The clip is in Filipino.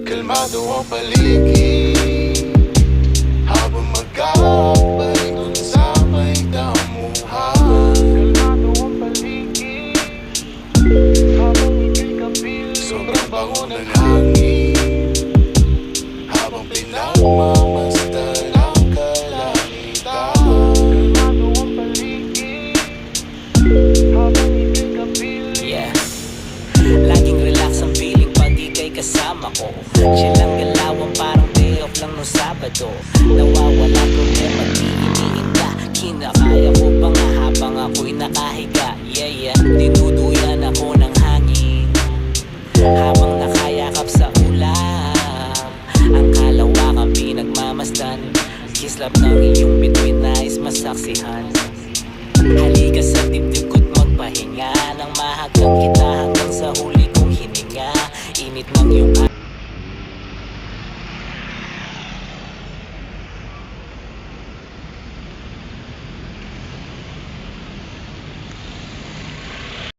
Kalmado ang paligid habang magkabalik dun sa may damuhan. Kalmado ang paligid habang ika'y kapiling. Sobrang bango ng hangin habang pinagmamasdan ang kalangitan. Kalmado ang paligid habang ika'y kapiling. Yeah, laging relax ang feeling pag ika'y kasama ko. Chill lang galawan parang day off lang nung Sabado. Nawawala problema, di iniinda. Kinakaya ko pa nga habang ako'y nakahiga. Yeah, yeah, dinuduyan ako ng hangin habang nakayakap sa ulam. Ang kalawakan pinagmamasdan, kislap ng iyong bituin nais masaksihan. Halika sa dibdib ko't magpahinga nang mahagkan kita hanggang sa huli kong hininga. Init ng iyong